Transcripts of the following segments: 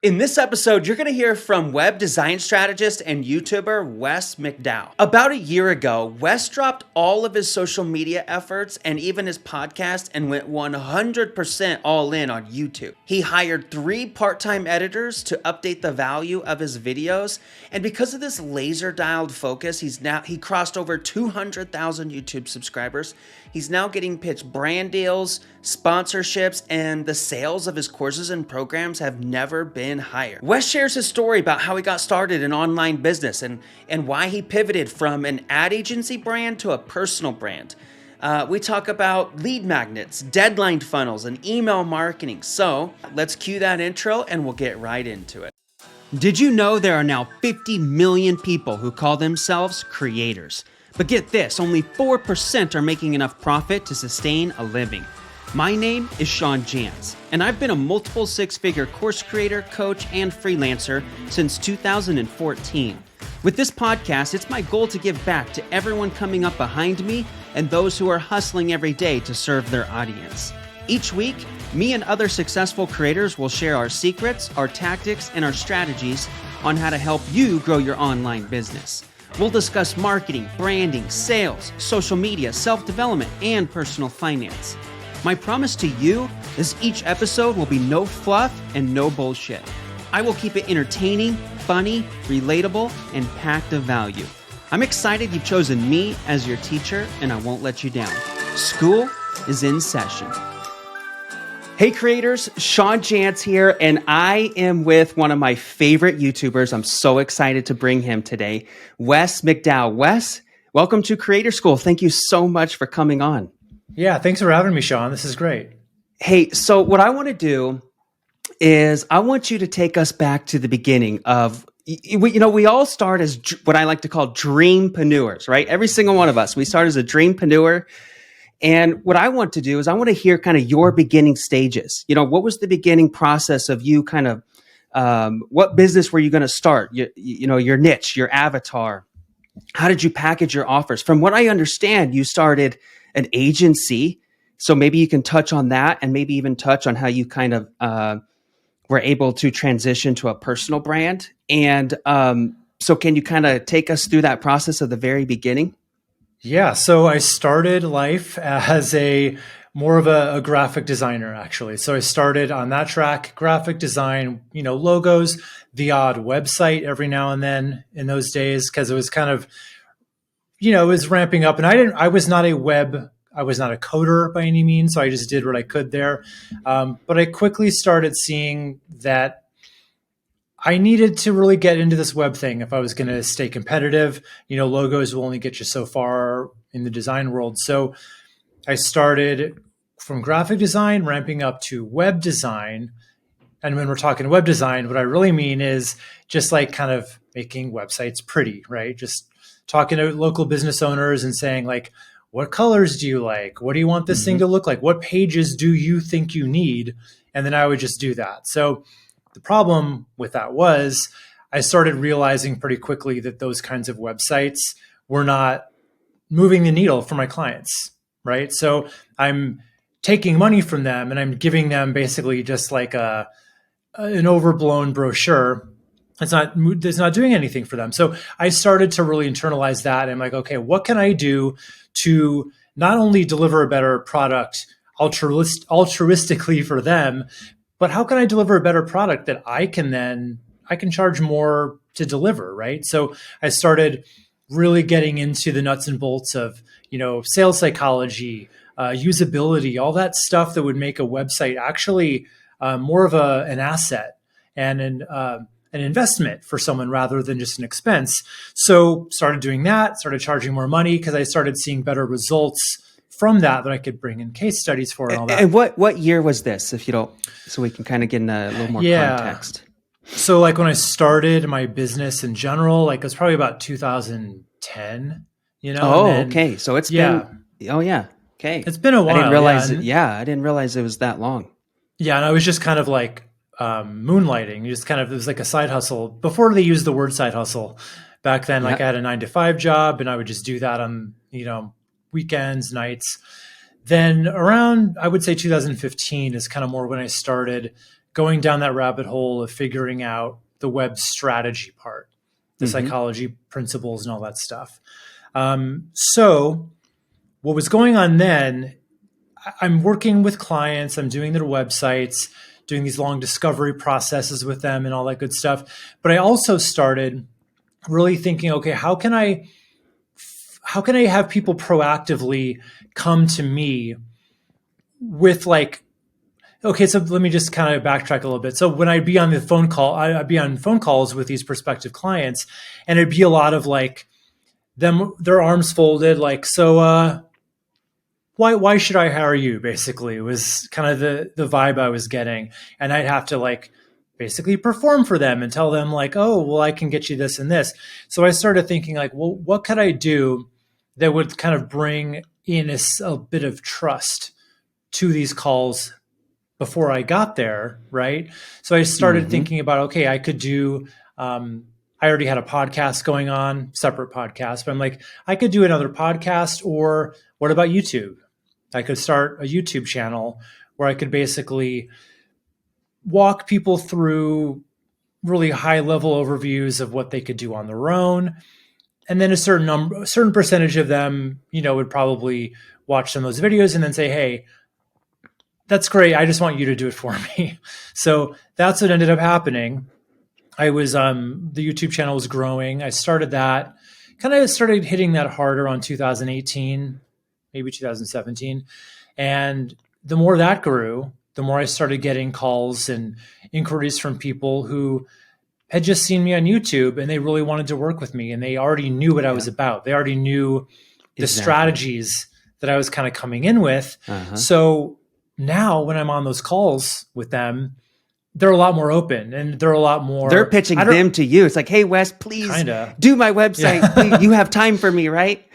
In this episode, you're going to hear from web design strategist and YouTuber Wes McDowell. About a year ago, Wes dropped all of his social media efforts and even his podcast and went 100% all in on YouTube. He hired 3 part-time editors to update the value of his videos, and because of this laser-dialed focus, he crossed over 200,000 YouTube subscribers. He's now getting pitched brand deals, sponsorships, and the sales of his courses and programs have never been higher. Wes shares his story about how he got started in online business and why he pivoted from an ad agency brand to a personal brand. We talk about lead magnets, deadline funnels, and email marketing. So let's cue that intro and we'll get right into it. Did you know there are now 50 million people who call themselves creators? But get this, only 4% are making enough profit to sustain a living. My name is Sean Jantz, and I've been a multiple 6-figure course creator, coach, and freelancer since 2014. With this podcast, it's my goal to give back to everyone coming up behind me and those who are hustling every day to serve their audience. Each week, me and other successful creators will share our secrets, our tactics, and our strategies on how to help you grow your online business. We'll discuss marketing, branding, sales, social media, self-development, and personal finance. My promise to you is each episode will be no fluff and no bullshit. I will keep it entertaining, funny, relatable, and packed of value. I'm excited you've chosen me as your teacher, and I won't let you down. School is in session. Hey creators, Sean Jantz here, and I am with one of my favorite YouTubers. I'm so excited to bring him today, Wes McDowell. Wes, welcome to Creator School. Thank you so much for coming on. Yeah, thanks for having me, Sean. This is great. Hey, so what I want to do is I want you to take us back to the beginning of, we all start as what I like to call dreampreneurs, right? Every single one of us, we start as a dreampreneur. And what I want to do is I want to hear kind of your beginning stages. What was the beginning process of you kind of, what business were you going to start? Your niche, your avatar. How did you package your offers? From what I understand, you started an agency. So maybe you can touch on that and maybe even touch on how you kind of were able to transition to a personal brand. And so can you kind of take us through that process of the very beginning? Yeah, so I started life as more of a graphic designer, actually. So I started on that track, graphic design, logos, the odd website every now and then in those days, because it was kind of, it was ramping up. And I was not a coder by any means, so I just did what I could there. But I quickly started seeing that I needed to really get into this web thing if I was going to stay competitive. Logos will only get you so far in the design world. So I started from graphic design, ramping up to web design. And when we're talking web design, what I really mean is just like kind of making websites pretty, right? Just talking to local business owners and saying like, what colors do you like? What do you want this thing to look like? What pages do you think you need? And then I would just do that. So the problem with that was I started realizing pretty quickly that those kinds of websites were not moving the needle for my clients, right? So I'm taking money from them and I'm giving them basically just like an overblown brochure. It's not doing anything for them. So I started to really internalize that. And I'm like, okay, what can I do to not only deliver a better product altruistically for them, but how can I deliver a better product that I can charge more to deliver, right? So I started really getting into the nuts and bolts of, sales psychology, usability, all that stuff that would make a website actually more of an asset and an investment for someone rather than just an expense. So started doing that, started charging more money because I started seeing better results from that I could bring in case studies for and all that. And what year was this, if you don't, so we can kind of get in a little more context? So like when I started my business in general, like it was probably about 2010, Okay. So it's been, okay. It's been a while. I didn't realize I didn't realize it was that long. Yeah. And I was just kind of like moonlighting, it was like a side hustle before they used the word side hustle back then. Like I had a 9-to-5 job and I would just do that on, weekends, nights. Then around, I would say 2015 is kind of more when I started going down that rabbit hole of figuring out the web strategy part, the psychology principles and all that stuff. So what was going on then, I'm working with clients, I'm doing their websites, doing these long discovery processes with them and all that good stuff. But I also started really thinking, okay, how can I have people proactively come to me with like, okay, so let me just kind of backtrack a little bit. So when I'd be on the phone call, I'd be on phone calls with these prospective clients, and it'd be a lot of like them, their arms folded, like, so why should I hire you? Basically, it was kind of the vibe I was getting, and I'd have to like basically perform for them and tell them like, oh, well, I can get you this and this. So I started thinking like, well, what could I do that would kind of bring in a bit of trust to these calls before I got there, right? So I started thinking about, okay, I could do, I already had a podcast going on, separate podcast, but I'm like, I could do another podcast, or what about YouTube? I could start a YouTube channel where I could basically walk people through really high level overviews of what they could do on their own. And then a certain percentage of them, would probably watch some of those videos and then say, hey, that's great. I just want you to do it for me. So that's what ended up happening. I was, the YouTube channel was growing. I started that, kind of started hitting that harder on 2018, maybe 2017. And the more that grew, the more I started getting calls and inquiries from people who had just seen me on YouTube and they really wanted to work with me, and they already knew what I was about. They already knew the strategies that I was kind of coming in with. So now when I'm on those calls with them, they're a lot more open and they're a lot more. They're pitching them to you. It's like, hey, Wes, please do my website. Yeah. Please, you have time for me, right?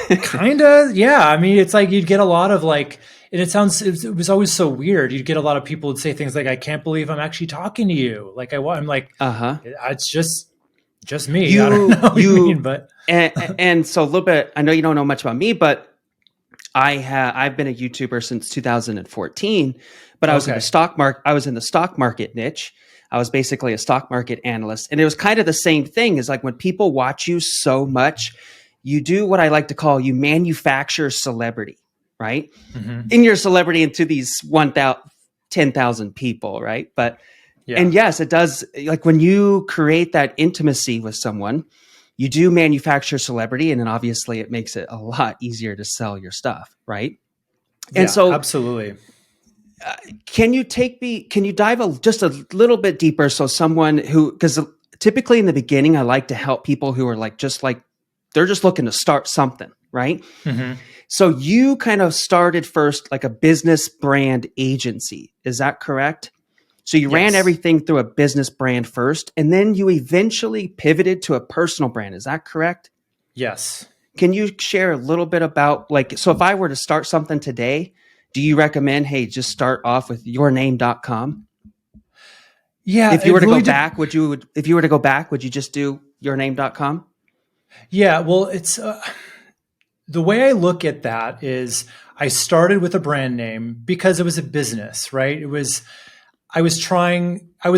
Kinda. Yeah. I mean, it's like you'd get a lot of like, and it was always so weird. You'd get a lot of people would say things like, I can't believe I'm actually talking to you. Like I'm like, it's just me. I don't know what you mean, but. and so a little bit, I know you don't know much about me, but I've been a YouTuber since 2014, but I was in the stock market. I was in the stock market niche. I was basically a stock market analyst, and it was kind of the same thing. Is like when people watch you so much, you do what I like to call you manufacture celebrity, right? In your celebrity into these 10,000 people, right? But and yes, it does. Like when you create that intimacy with someone, you do manufacture celebrity, and then obviously it makes it a lot easier to sell your stuff, right? And so absolutely. Can you dive just a little bit deeper? So someone because typically in the beginning, I like to help people who are they're just looking to start something, right? So you kind of started first like a business brand agency. Is that correct? So you ran everything through a business brand first, and then you eventually pivoted to a personal brand. Is that correct? Yes. Can you share a little bit about so if I were to start something today, do you recommend, hey, just start off with yourname.com? Yeah. If you were to go back, would you just do yourname.com? Yeah. Well, it's the way I look at that is I started with a brand name because it was a business, right? I was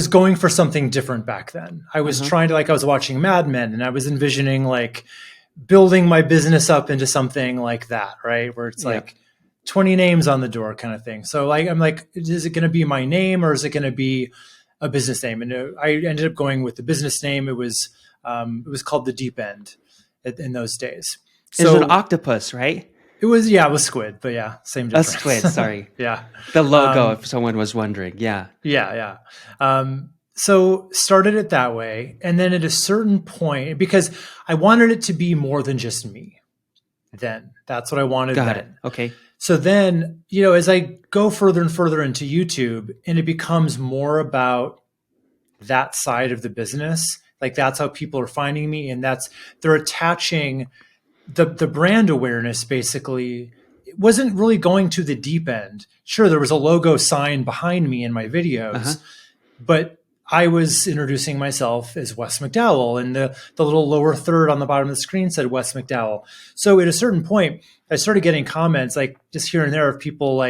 going for something different back then. I was trying to, I was watching Mad Men, and I was envisioning building my business up into something like that, right? Where it's 20 names on the door kind of thing. So I'm like, is it going to be my name or is it going to be a business name? And I ended up going with the business name. It was called The Deep End in those days. So it was an octopus, right? It was squid, but same difference. A squid, sorry. Yeah. The logo, if someone was wondering. Yeah. Yeah. So started it that way. And then at a certain point, because I wanted it to be more than just me then. That's what I wanted then. Got it. Okay. So then, as I go further and further into YouTube, and it becomes more about that side of the business, that's how people are finding me. And they're attaching the brand awareness. Basically, it wasn't really going to the deep end. Sure, there was a logo sign behind me in my videos, but I was introducing myself as Wes McDowell, and the little lower third on the bottom of the screen said Wes McDowell. So at a certain point, I started getting comments just here and there of people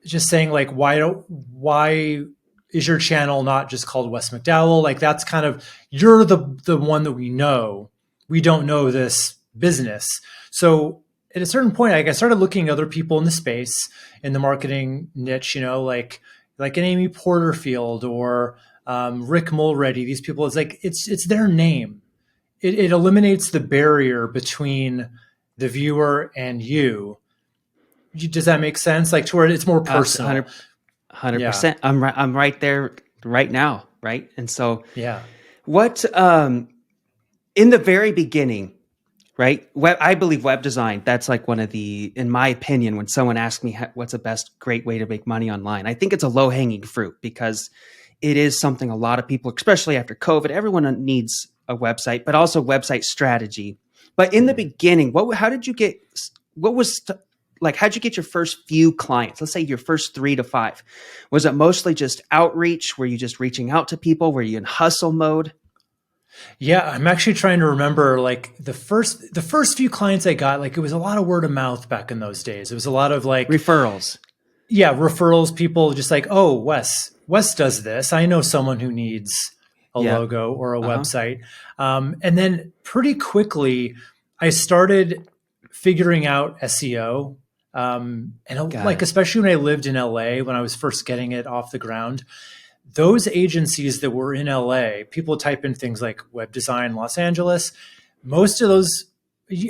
just saying like, why is your channel not just called Wes McDowell? Like that's kind of, you're the one that we know. We don't know this business. So at a certain point, like I started looking at other people in the space, in the marketing niche, like an Amy Porterfield or Rick Mulready. These people, it's like it's their name. It eliminates the barrier between the viewer and you. Does that make sense? Like to where it's more personal. 100%. I'm right there right now, right? And so Yeah. what in the very beginning, right? I believe web design, that's like one of the, in my opinion, when someone asks me what's the best great way to make money online, I think it's a low hanging fruit because it is something a lot of people, especially after COVID, everyone needs a website, but also website strategy. But in the beginning, how'd you get your first few clients? Let's say your first 3 to 5. Was it mostly just outreach? Were you just reaching out to people? Were you in hustle mode? Yeah, I'm actually trying to remember like the first few clients I got, like it was a lot of word of mouth back in those days. It was a lot of like referrals. Yeah, referrals, people just like, oh, Wes does this. I know someone who needs a logo or a website. And then pretty quickly, I started figuring out SEO. Especially when I lived in LA, when I was first getting it off the ground, those agencies that were in LA, people type in things like web design Los Angeles. Most of those,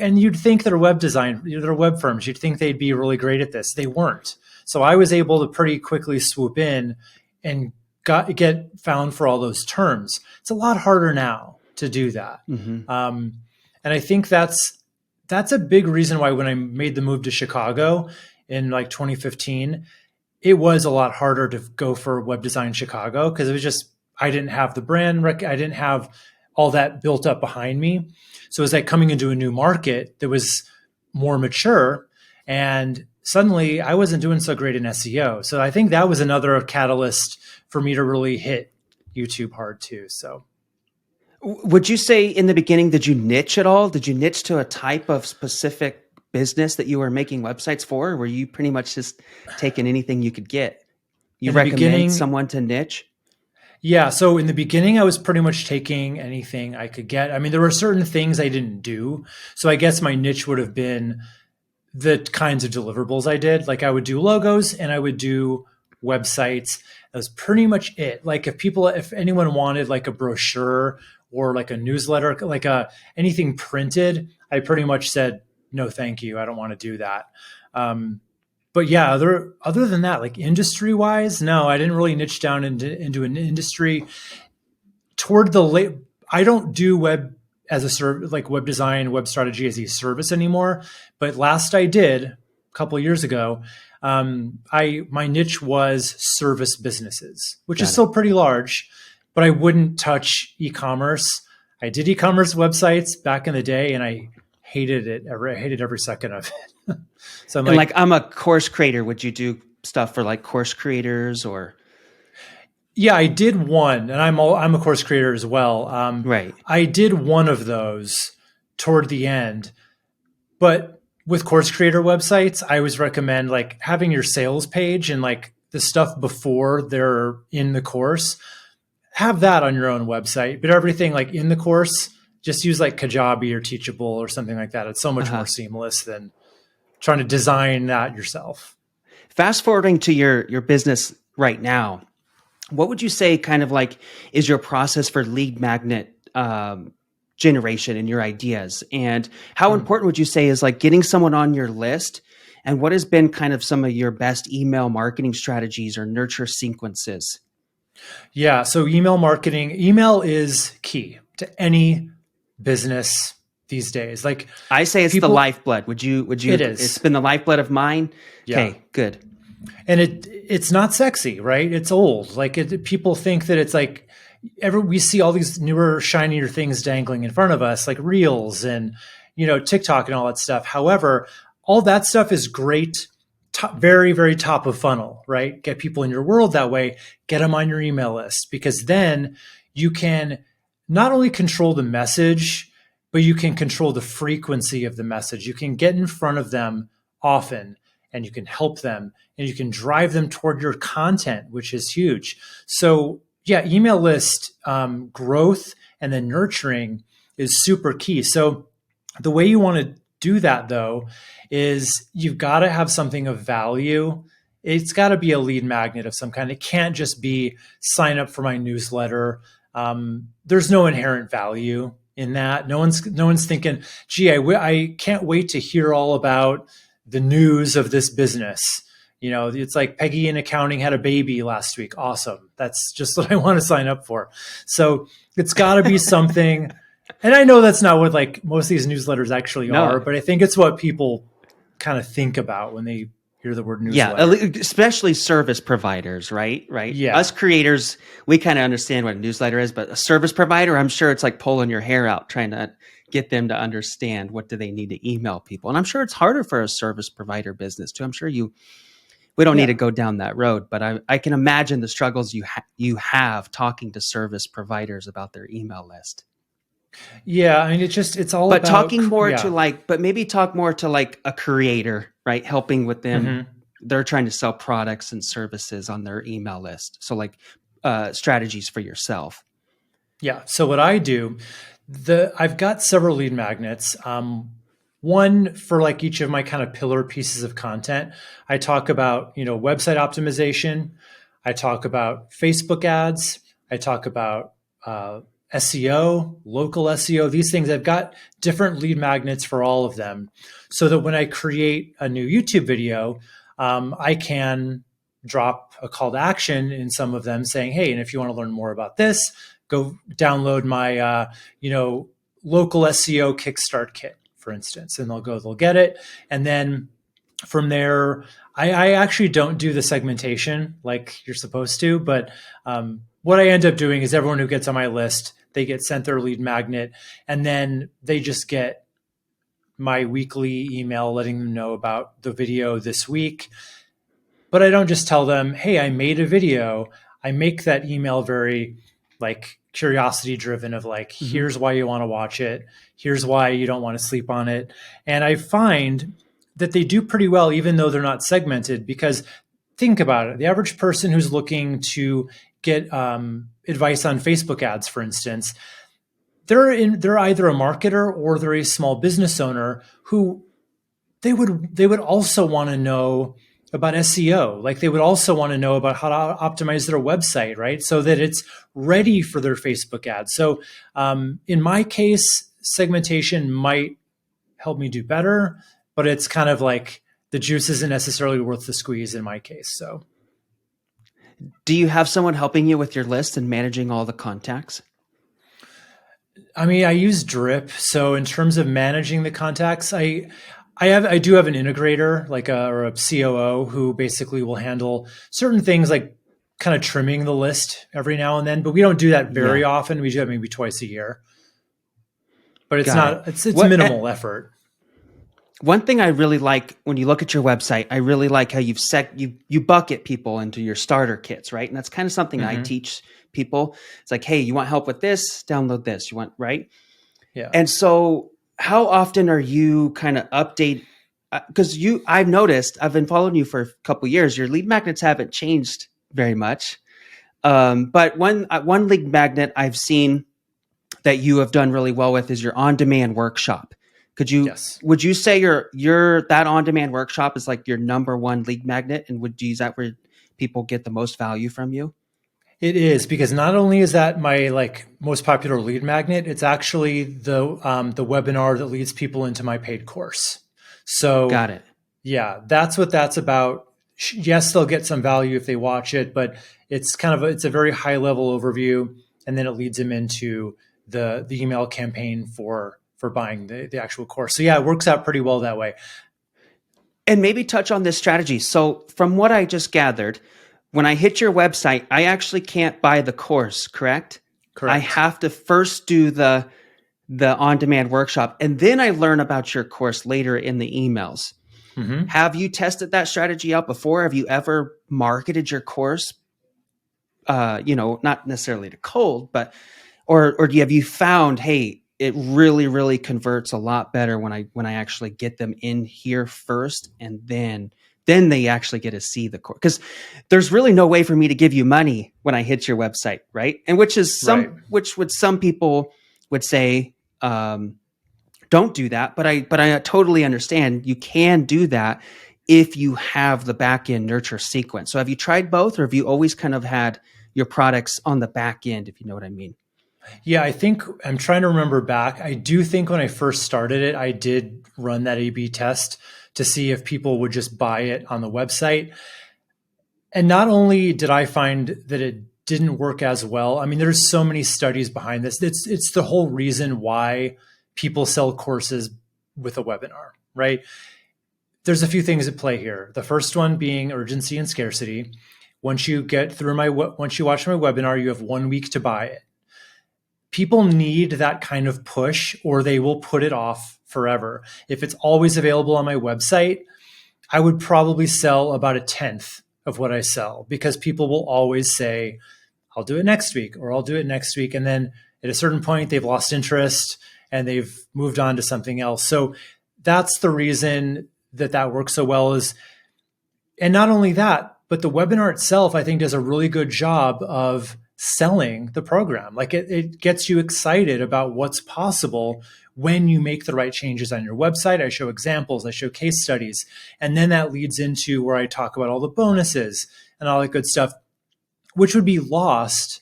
and you'd think they're they're web firms. You'd think they'd be really great at this. They weren't. So I was able to pretty quickly swoop in and get found for all those terms. It's a lot harder now to do that. And I think that's a big reason why when I made the move to Chicago in like 2015, it was a lot harder to go for Web Design Chicago because it was just, I didn't have the brand, I didn't have all that built up behind me. So it was like coming into a new market that was more mature, and suddenly I wasn't doing so great in SEO. So I think that was another catalyst for me to really hit YouTube hard too. So would you say in the beginning, did you niche at all? Did you niche to a type of specific business that you were making websites for? Or were you pretty much just taking anything you could get? You recommend someone to niche? Yeah. So in the beginning, I was pretty much taking anything I could get. I mean, there were certain things I didn't do. So I guess my niche would have been the kinds of deliverables I did. Like I would do logos and I would do websites. That was pretty much it. Like if anyone wanted like a brochure or like a newsletter, like anything printed, I pretty much said, no, thank you. I don't want to do that. But yeah, other than that, like industry wise, no, I didn't really niche down into an industry. I don't do web as a service, like web design, web strategy as a service anymore. But last I did a couple of years ago, my niche was service businesses, which is still pretty large, but I wouldn't touch e-commerce. I did e-commerce websites back in the day, and I hated it. I hated every second of it. So I'm a course creator. Would you do stuff for like course creators or? Yeah, I did one, and I'm a course creator as well. Right. I did one of those toward the end, but with course creator websites, I always recommend like having your sales page and like the stuff before they're in the course. Have that on your own website, but everything like in the course, just use like Kajabi or Teachable or something like that. It's so much more seamless than trying to design that yourself. Fast forwarding to your business right now, what would you say kind of like is your process for lead magnet generation and your ideas? And how important would you say is like getting someone on your list? And what has been kind of some of your best email marketing strategies or nurture sequences? Yeah. So email is key to any business these days. Like I say it's the lifeblood. Would you, it is. It's been the lifeblood of mine. Yeah. Okay, good. And it's not sexy, right? It's old. Like people think that it's like we see all these newer, shinier things dangling in front of us, like Reels and, TikTok and all that stuff. However, all that stuff is great. Very, very top of funnel, right? Get people in your world that way, get them on your email list, because then you can not only control the message, but you can control the frequency of the message. You can get in front of them often and you can help them and you can drive them toward your content, which is huge. So yeah, email list growth and then nurturing is super key. So the way you want to do that though is you've got to have something of value. It's got to be a lead magnet of some kind. It can't just be sign up for my newsletter. There's no inherent value in that. No one's thinking, gee, I can't wait to hear all about the news of this business. You know, it's like Peggy in accounting had a baby last week. Awesome. That's just what I want to sign up for. So it's got to be something. And I know that's not what like most of these newsletters actually are, but I think it's what people kind of think about when they hear the word newsletter. Yeah, especially service providers, right? Right. Yeah. Us creators, we kind of understand what a newsletter is, but a service provider, I'm sure it's like pulling your hair out, trying to get them to understand what do they need to email people. And I'm sure it's harder for a service provider business too. I'm sure we don't need to go down that road, but I can imagine the struggles you have talking to service providers about their email list. Yeah, I mean, it's all but about talking more to like, but maybe talk more to like a creator, right? Helping with them. Mm-hmm. They're trying to sell products and services on their email list. So like strategies for yourself. Yeah. So what I do, I've got several lead magnets. One for like each of my kind of pillar pieces of content. I talk about, website optimization. I talk about Facebook ads. I talk about SEO, local SEO, these things. I've got different lead magnets for all of them so that when I create a new YouTube video, I can drop a call to action in some of them saying, hey, and if you want to learn more about this, go download my, local SEO Kickstart kit, for instance, and they'll get it. And then from there, I actually don't do the segmentation like you're supposed to, but what I end up doing is everyone who gets on my list, they get sent their lead magnet, and then they just get my weekly email letting them know about the video this week. But I don't just tell them, hey, I made a video. I make that email very like curiosity driven of like, mm-hmm. Here's why you want to watch it. Here's why you don't want to sleep on it. And I find that they do pretty well, even though they're not segmented, because think about it. The average person who's looking to get advice on Facebook ads, for instance, they're either a marketer or they're a small business owner who they would also want to know about SEO. Like they would also want to know about how to optimize their website, right? So that it's ready for their Facebook ads. So in my case, segmentation might help me do better, but it's kind of like the juice isn't necessarily worth the squeeze in my case. So do you have someone helping you with your list and managing all the contacts? I mean, I use Drip. So in terms of managing the contacts, I do have an integrator, like or a COO who basically will handle certain things like kind of trimming the list every now and then, but we don't do that very often. We do that maybe twice a year, but it's minimal effort. One thing I really like when you look at your website, I really like how you bucket people into your starter kits, right? And that's kind of something I teach people. It's like, hey, you want help with this? Download this. You want, right? Yeah. And so how often are you kind of update? Because I've noticed, I've been following you for a couple of years. Your lead magnets haven't changed very much. But one lead magnet I've seen that you have done really well with is your on-demand workshop. Would you say your that on-demand workshop is like your number one lead magnet, and would you use that where people get the most value from you? It is, because not only is that my like most popular lead magnet, it's actually the webinar that leads people into my paid course. So got it. Yeah, that's what that's about. Yes, they'll get some value if they watch it, but it's it's a very high level overview, and then it leads them into the email campaign for buying the actual course. So yeah, it works out pretty well that way. And maybe touch on this strategy. So from what I just gathered, when I hit your website, I actually can't buy the course, correct? Correct. I have to first do the on-demand workshop, and then I learn about your course later in the emails. Mm-hmm. Have you tested that strategy out before? Have you ever marketed your course? Not necessarily to cold, but or have you found, hey, it really, really converts a lot better when I actually get them in here first, and then then they actually get to see the course. Because there's really no way for me to give you money when I hit your website, right? And which would some people would say, don't do that. But I totally understand you can do that if you have the back end nurture sequence. So have you tried both, or have you always kind of had your products on the back end, if you know what I mean? Yeah, I think I'm trying to remember back. I do think when I first started it, I did run that A/B test to see if people would just buy it on the website. And not only did I find that it didn't work as well, I mean, there's so many studies behind this. It's the whole reason why people sell courses with a webinar, right? There's a few things at play here. The first one being urgency and scarcity. Once you watch my webinar, you have 1 week to buy it. People need that kind of push, or they will put it off forever. If it's always available on my website, I would probably sell about a tenth of what I sell, because people will always say, I'll do it next week, or I'll do it next week. And then at a certain point, they've lost interest and they've moved on to something else. So that's the reason that works so well and not only that, but the webinar itself, I think, does a really good job of selling the program. Like it gets you excited about what's possible when you make the right changes on your website. I show examples, I show case studies, and then that leads into where I talk about all the bonuses and all that good stuff, which would be lost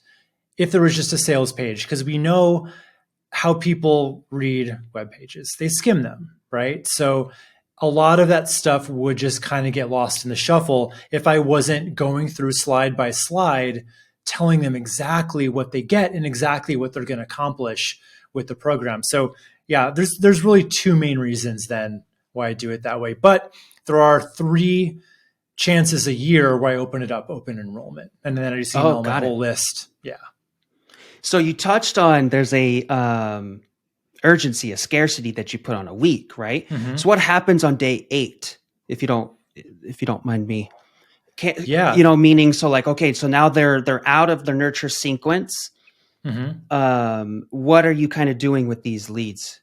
if there was just a sales page, because we know how people read web pages. They skim them, right? So a lot of that stuff would just kind of get lost in the shuffle if I wasn't going through slide by slide, telling them exactly what they get and exactly what they're going to accomplish with the program. So yeah, there's really two main reasons then why I do it that way. But there are 3 chances a year where I open it up, open enrollment. And then I just email my whole list. Yeah. So you touched on there's a urgency, a scarcity that you put on a week, right? Mm-hmm. So what happens on day 8, if you don't mind me? Meaning, so like, okay, so now they're out of the nurture sequence. Mm-hmm. What are you kind of doing with these leads?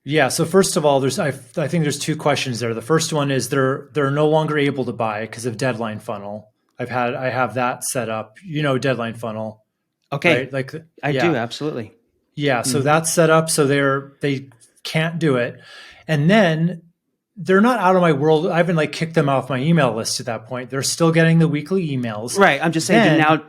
Yeah. So first of all, I think there's 2 questions there. The first one is they're no longer able to buy because of deadline funnel. I have that set up, deadline funnel. Okay. Right? Like I do. Absolutely. Yeah. So that's set up. So they can't do it. And then they're not out of my world. I haven't kicked them off my email list at that point. They're still getting the weekly emails. Right. I'm just saying now.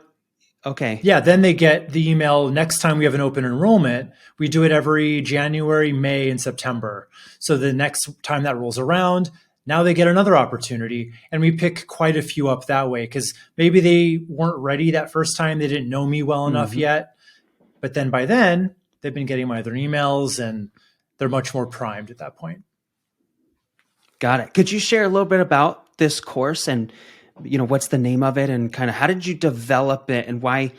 Okay. Yeah. Then they get the email next time we have an open enrollment. We do it every January, May, and September. So the next time that rolls around, now they get another opportunity. And we pick quite a few up that way, because maybe they weren't ready that first time. They didn't know me well enough yet. But then by then, they've been getting my other emails and they're much more primed at that point. Got it. Could you share a little bit about this course and, what's the name of it and kind of how did you develop it and why?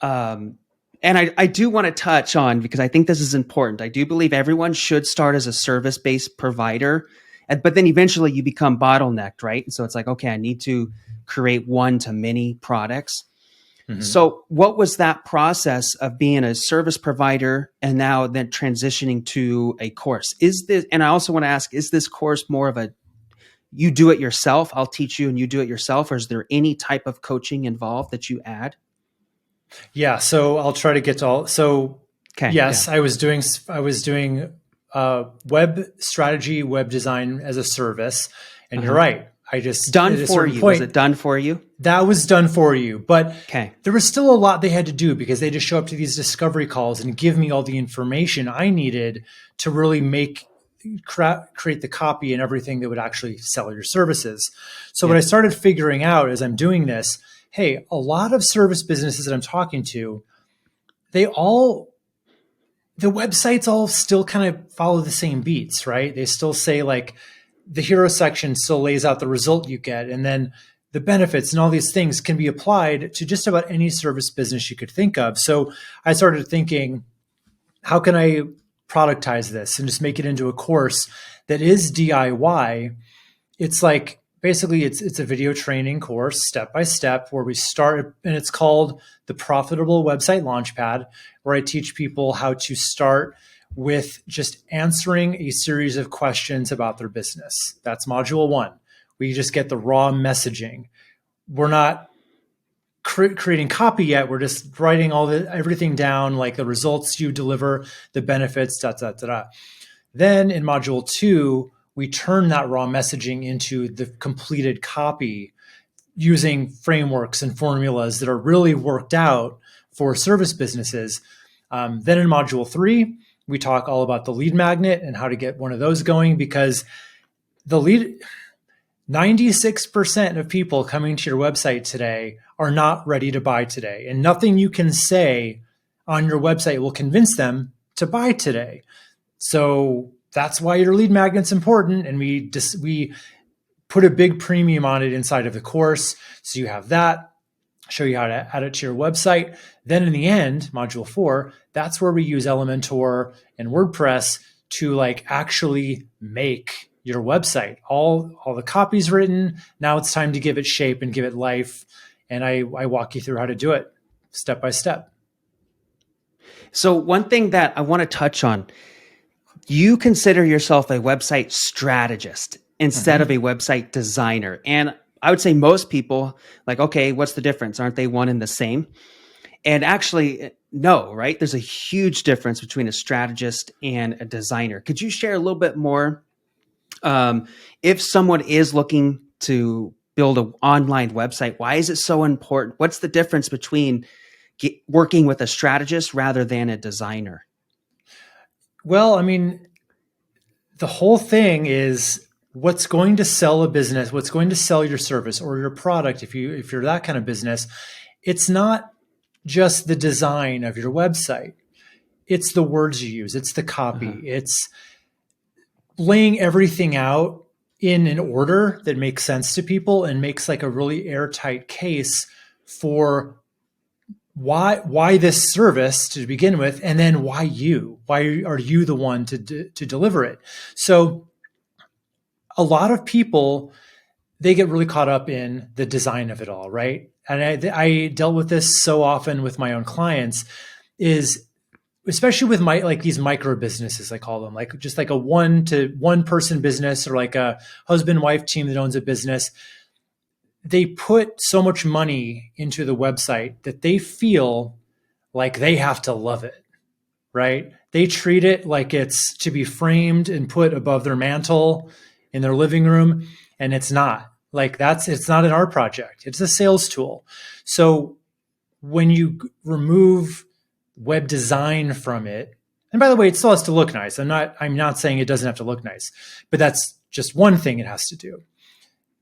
And I do want to touch on, because I think this is important. I do believe everyone should start as a service-based provider, but then eventually you become bottlenecked, right? And so it's like, okay, I need to create one to many products. Mm-hmm. So what was that process of being a service provider and now then transitioning to a course? And I also want to ask, is this course more of a, you do it yourself, I'll teach you and you do it yourself, or is there any type of coaching involved that you add? Yeah. So I'll try to get to all. So yes, yeah. I was doing web strategy, web design as a service. And you're right. I just done for you. Was it done for you? That was done for you. But there was still a lot they had to do, because they just show up to these discovery calls and give me all the information I needed to really create the copy and everything that would actually sell your services. So what I started figuring out as I'm doing this, hey, a lot of service businesses that I'm talking to, the websites all still kind of follow the same beats, right? They still say the hero section still lays out the result you get. And then the benefits and all these things can be applied to just about any service business you could think of. So I started thinking, how can I productize this and just make it into a course that is DIY? It's basically it's a video training course, step by step, where we start, and it's called the Profitable Website Launchpad, where I teach people how to start with just answering a series of questions about their business. That's module 1. We just get the raw messaging. We're not creating copy yet. We're just writing everything down, like the results you deliver, the benefits, da, da, da, da. Then in module 2, we turn that raw messaging into the completed copy using frameworks and formulas that are really worked out for service businesses. Then in module 3, we talk all about the lead magnet and how to get one of those going, because 96% of people coming to your website today are not ready to buy today. And nothing you can say on your website will convince them to buy today. So that's why your lead magnet's important. And we put a big premium on it inside of the course. So you have that, show you how to add it to your website. Then in the end, module 4, that's where we use Elementor and WordPress to like actually make your website. All the copy's written. Now it's time to give it shape and give it life. And I walk you through how to do it step by step. So one thing that I want to touch on, you consider yourself a website strategist instead of a website designer. And I would say most people like, okay, what's the difference? Aren't they one and the same? And actually, no, right? There's a huge difference between a strategist and a designer. Could you share a little bit more? If someone is looking to build an online website, why is it so important? What's the difference between working with a strategist rather than a designer? Well, I mean, the whole thing is what's going to sell a business, what's going to sell your service or your product. If you're that kind of business, it's not just the design of your website. It's the words you use. It's the copy. It's laying everything out in an order that makes sense to people and makes like a really airtight case for why this service to begin with, and then why are you the one to deliver it? So a lot of people, they get really caught up in the design of it all, right? And I dealt with this so often with my own clients, is especially with these micro businesses, I call them, like just like a one person business or like a husband-wife team that owns a business. They put so much money into the website that they feel like they have to love it, right? They treat it like it's to be framed and put above their mantle in their living room. And it's not. It's not an art project. It's a sales tool. So when you remove web design from it, and by the way, it still has to look nice. I'm not saying it doesn't have to look nice, but that's just one thing it has to do.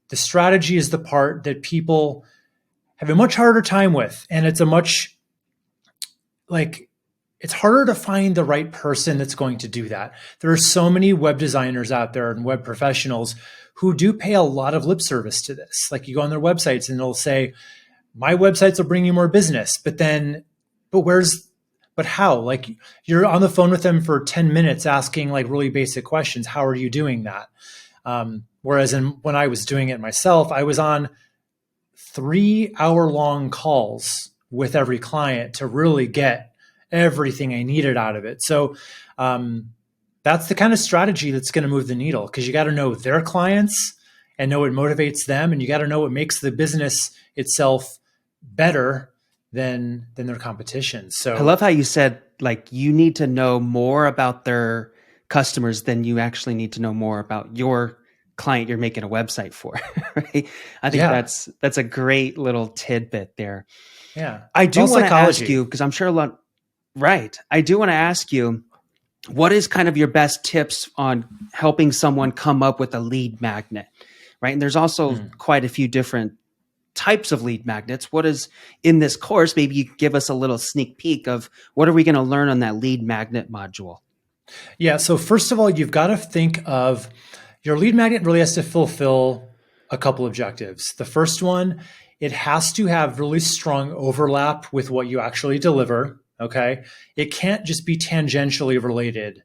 The strategy is the part that people have a much harder time with. And it's it's harder to find the right person that's going to do that. There are so many web designers out there and web professionals who do pay a lot of lip service to this. Like you go on their websites and they'll say, my websites will bring you more business, but how? Like you're on the phone with them for 10 minutes asking like really basic questions. How are you doing that? Whereas when I was doing it myself, I was on 3-hour-long calls with every client to really get everything I needed out of it. So that's the kind of strategy that's going to move the needle, because you got to know their clients and know what motivates them. And you got to know what makes the business itself better than their competition. So I love how you said, like, you need to know more about their customers than you actually need to know more about your client you're making a website for. Right? I think that's a great little tidbit there. Yeah. I do want to ask you, because I'm sure I do want to ask you, what is kind of your best tips on helping someone come up with a lead magnet, right? And there's also quite a few different types of lead magnets. What is in this course? Maybe you could give us a little sneak peek of what are we going to learn on that lead magnet module? Yeah. So first of all, you've got to think of your lead magnet really has to fulfill a couple objectives. The first one, it has to have really strong overlap with what you actually deliver. Okay. It can't just be tangentially related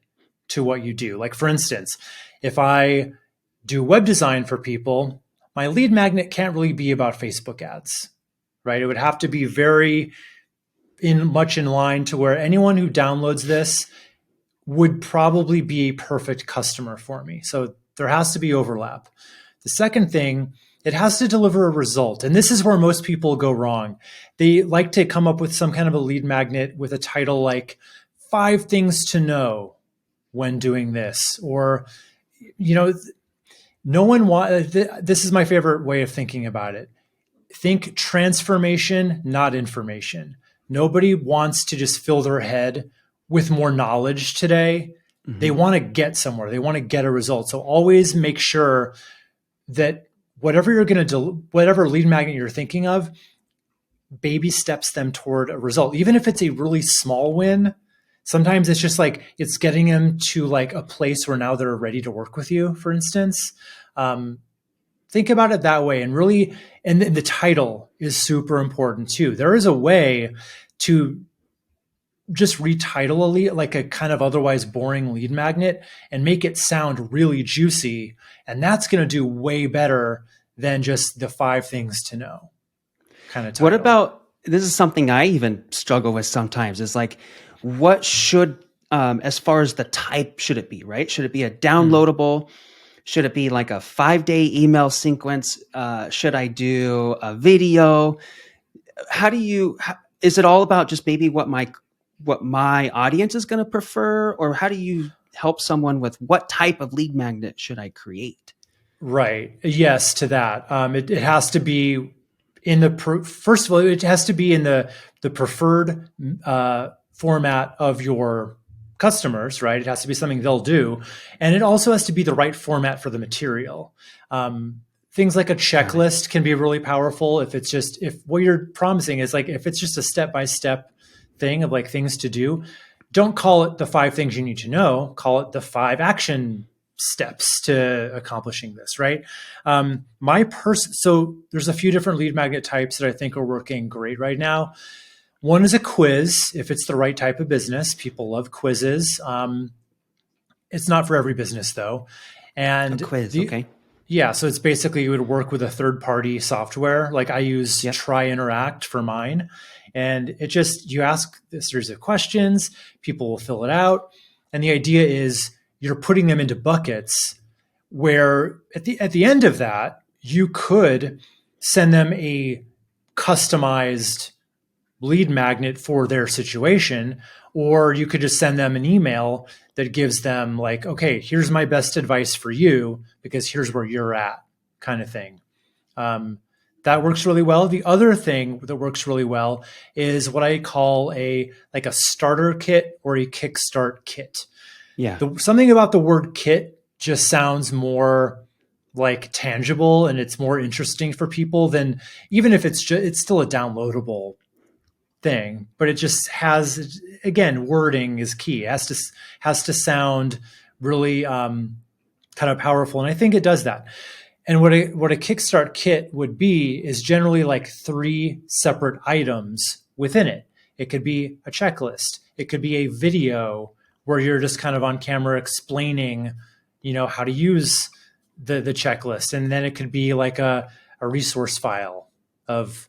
to what you do. Like for instance, if I do web design for people, my lead magnet can't really be about Facebook ads, right? It would have to be very much in line to where anyone who downloads this would probably be a perfect customer for me. So there has to be overlap. The second thing, it has to deliver a result. And this is where most people go wrong. They like to come up with some kind of a lead magnet with a title like 5 things to know when doing this, or, no one this is my favorite way of thinking about it. Think transformation, not information. Nobody wants to just fill their head with more knowledge today. Mm-hmm. They want to get somewhere. They want to get a result. So always make sure that whatever you're going to do, whatever lead magnet you're thinking of, baby steps them toward a result. Even if it's a really small win, sometimes it's just like, it's getting them to like a place where now they're ready to work with you, for instance. Think about it that way. And really, and the title is super important too. There is a way to just retitle a lead, like a kind of otherwise boring lead magnet, and make it sound really juicy. And that's going to do way better than just the 5 things to know kind of title. What about, this is something I even struggle with sometimes, is like, what should, as far as the type, should it be, right? Should it be a downloadable? Should it be like a 5-day email sequence? Should I do a video? Is it all about just maybe what my audience is going to prefer? Or how do you help someone with what type of lead magnet should I create? Right. Yes, to that. It has to be in the, first of all, it has to be in the preferred format of your customers, right? It has to be something they'll do. And it also has to be the right format for the material. Things like a checklist can be really powerful if what you're promising is like, if it's just a step-by-step thing of like things to do, don't call it the 5 things you need to know, call it the 5 action steps to accomplishing this, right? So there's a few different lead magnet types that I think are working great right now. One is a quiz, if it's the right type of business. People love quizzes. It's not for every business though. And a quiz, okay. Yeah, so it's basically, you would work with a third-party software. Like I use Try Interact for mine. And you ask a series of questions, people will fill it out. And the idea is you're putting them into buckets where at the end of that, you could send them a customized lead magnet for their situation, or you could just send them an email that gives them like, okay, here's my best advice for you because here's where you're at, kind of thing. That works really well. The other thing that works really well is what I call a starter kit or a kickstart kit. Yeah. Something about the word kit just sounds more like tangible, and it's more interesting for people than, even if it's still a downloadable thing, but it just has, again, wording is key. It has to sound really kind of powerful. And I think it does that. And what a kickstart kit would be is generally like 3 separate items within it. It could be a checklist. It could be a video where you're just kind of on camera explaining, how to use the checklist. And then it could be like a resource file of,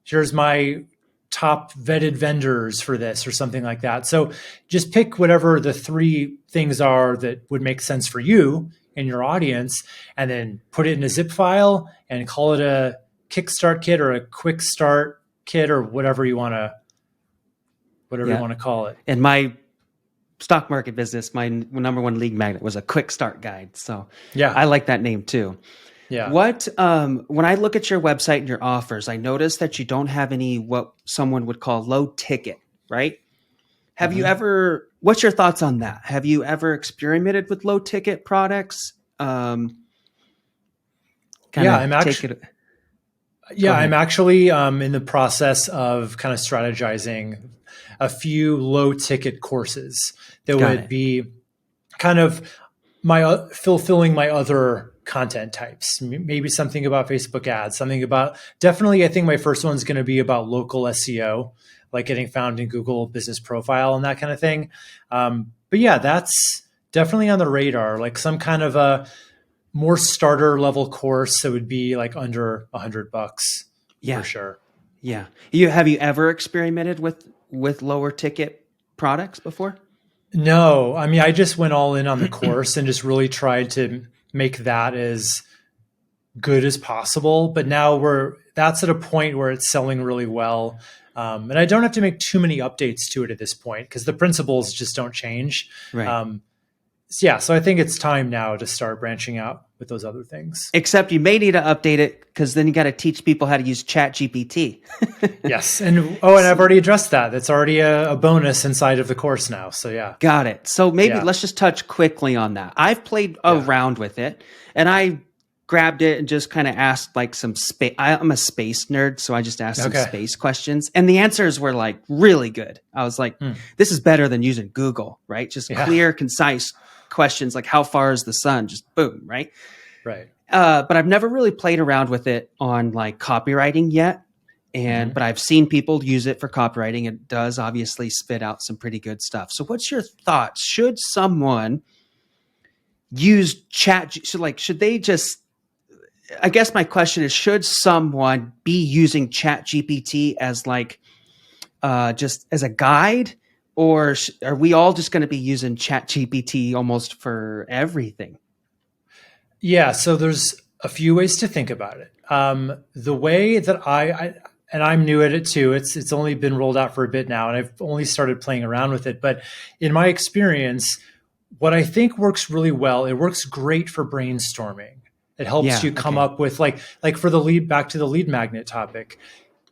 here's my top vetted vendors for this or something like that. So just pick whatever the 3 things are that would make sense for you and your audience, and then put it in a zip file and call it a kickstart kit or a quick start kit or whatever you want to call it. In my stock market business, my number 1 lead magnet was a quick start guide. So yeah, I like that name too. Yeah. When I look at your website and your offers, I notice that you don't have any, what someone would call low ticket, right? Have you ever, what's your thoughts on that? Have you ever experimented with low ticket products? I'm actually in the process of kind of strategizing a few low ticket courses that would be kind of fulfilling my other content types. Maybe something about Facebook ads, definitely I think my first one's going to be about local SEO, like getting found in Google Business Profile and that kind of thing. But yeah, that's definitely on the radar, like some kind of a more starter level course that would be like under $100 for sure. Yeah. Have you ever experimented with lower ticket products before? No, I mean, I just went all in on the course and just really tried to make that as good as possible. But now that's at a point where it's selling really well. And I don't have to make too many updates to it at this point because the principles just don't change. Right. So I think it's time now to start branching out with those other things. Except you may need to update it because then you got to teach people how to use ChatGPT. Yes. And I've already addressed that. That's already a bonus inside of the course now. So yeah. Got it. So maybe let's just touch quickly on that. I've played around with it and I grabbed it and just kind of asked like some space. I'm a space nerd. So I just asked some space questions and the answers were like really good. I was like, this is better than using Google, right? Just clear, concise questions like how far is the sun? Just boom, right? Right. But I've never really played around with it on like copywriting yet. But I've seen people use it for copywriting. It does obviously spit out some pretty good stuff. So what's your thoughts? Should someone use should they just, I guess my question is, should someone be using ChatGPT as like, just as a guide? Or are we all just going to be using ChatGPT almost for everything? Yeah, so there's a few ways to think about it. The way that and I'm new at it too. It's only been rolled out for a bit now, and I've only started playing around with it. But in my experience, what I think works really well, it works great for brainstorming. It helps you come up with like for the lead, back to the lead magnet topic.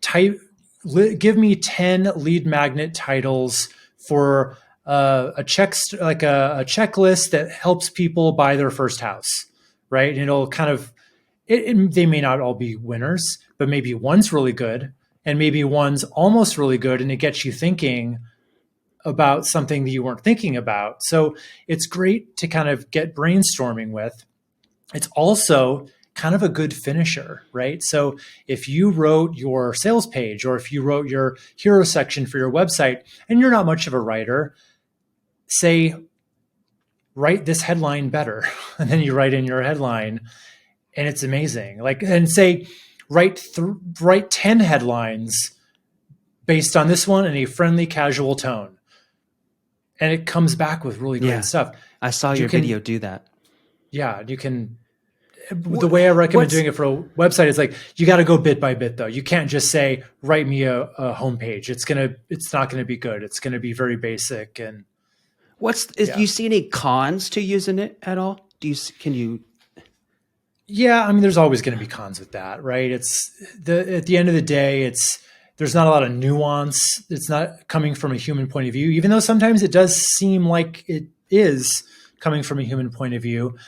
Give me 10 lead magnet titles for a checklist that helps people buy their first house, right? And it'll kind of, they may not all be winners, but maybe one's really good and maybe one's almost really good, and it gets you thinking about something that you weren't thinking about. So it's great to kind of get brainstorming with. It's also kind of a good finisher, right? So if you wrote your sales page or if you wrote your hero section for your website and you're not much of a writer, say, write this headline better. And then you write in your headline and it's amazing. And say, write 10 headlines based on this one in a friendly, casual tone. And it comes back with really great stuff. I saw your video do that. Yeah, you can. The way I recommend doing it for a website is like, you got to go bit by bit though. You can't just say, write me a homepage. It's not going to be good. It's going to be very basic. And do you see any cons to using it at all? Yeah, I mean, there's always going to be cons with that, right? At the end of the day, there's not a lot of nuance. It's not coming from a human point of view, even though sometimes it does seem like it is coming from a human point of view.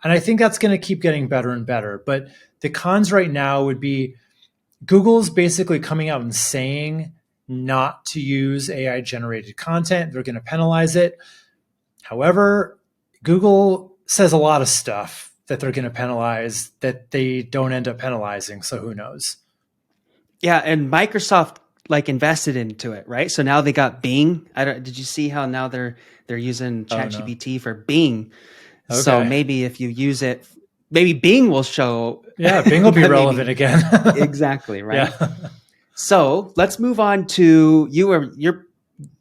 And I think that's going to keep getting better and better. But the cons right now would be Google's basically coming out and saying not to use AI generated content. They're going to penalize it. However, Google says a lot of stuff that they're going to penalize that they don't end up penalizing. So who knows? Yeah. And Microsoft invested into it, right? So now they got Bing. Did you see how now they're using ChatGPT for Bing? Okay. So maybe if you use it, maybe Bing will show. Yeah, Bing will be relevant again. Exactly, right? Yeah. So let's move on to your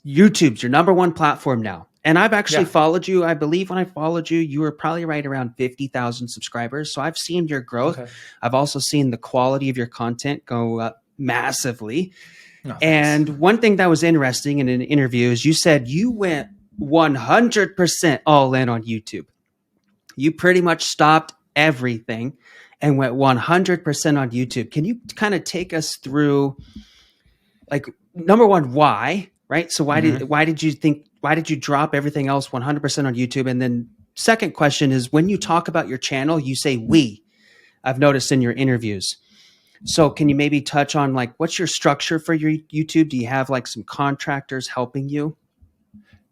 YouTube's your number one platform now. And I've actually followed you. I believe when I followed you, you were probably right around 50,000 subscribers. So I've seen your growth. Okay. I've also seen the quality of your content go up massively. Oh, and one thing that was interesting in an interview is you said you went 100% all in on YouTube. You pretty much stopped everything and went 100% on YouTube. Can you kind of take us through, like, number one, why, right? So why did you drop everything else 100% on YouTube? And then second question is, when you talk about your channel, you say we. I've noticed in your interviews. So can you maybe touch on like, what's your structure for your YouTube? Do you have like some contractors helping you?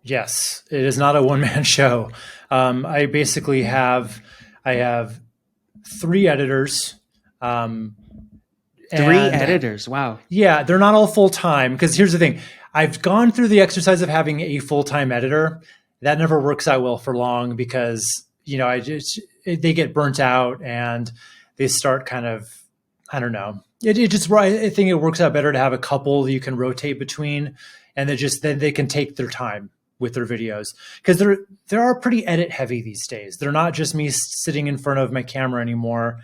Yes, it is not a one-man show. I basically have 3 editors. 3 editors. Wow. Yeah, they're not all full-time because here's the thing. I've gone through the exercise of having a full-time editor. That never works out well for long because, they get burnt out and they start kind of, I don't know. I think it works out better to have a couple that you can rotate between and then they can take their time. with their videos, because they are pretty edit heavy these days. They're not just me sitting in front of my camera anymore.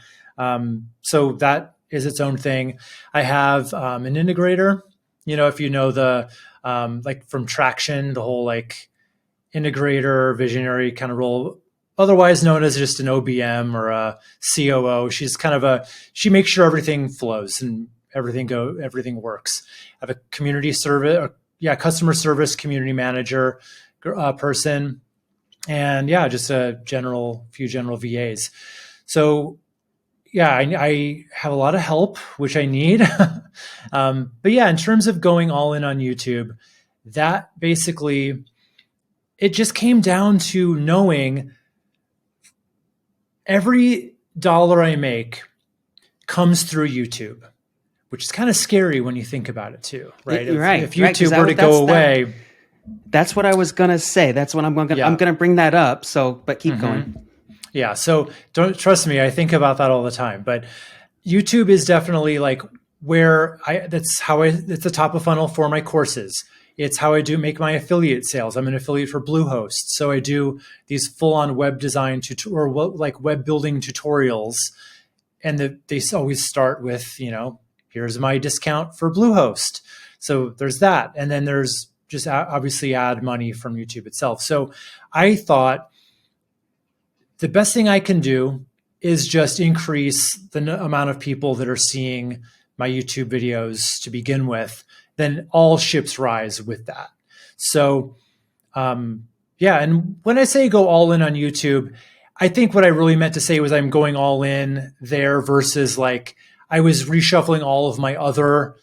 So that is its own thing. I have an integrator. If you know the like from Traction, the whole like integrator visionary kind of role, otherwise known as just an OBM or a COO. She's kind of she makes sure everything flows and everything works. I have a customer service community manager person, and just a few general VAs. So I have a lot of help, which I need. But in terms of going all in on YouTube, that basically, it just came down to knowing every dollar I make comes through YouTube, which is kind of scary when you think about it too, right? If YouTube were to go away. That's what I was going to say. That's what I'm going to bring that up. but keep going. Yeah. So don't trust me. I think about that all the time, but YouTube is definitely like where it's the top of funnel for my courses. It's how I make my affiliate sales. I'm an affiliate for Bluehost. So I do these full-on web design like web building tutorials. And they always start with, here's my discount for Bluehost. So there's that. And then there's just obviously ad money from YouTube itself. So I thought the best thing I can do is just increase the amount of people that are seeing my YouTube videos to begin with. Then all ships rise with that. So, and when I say go all in on YouTube, I think what I really meant to say was I'm going all in there versus like I was reshuffling all of my other,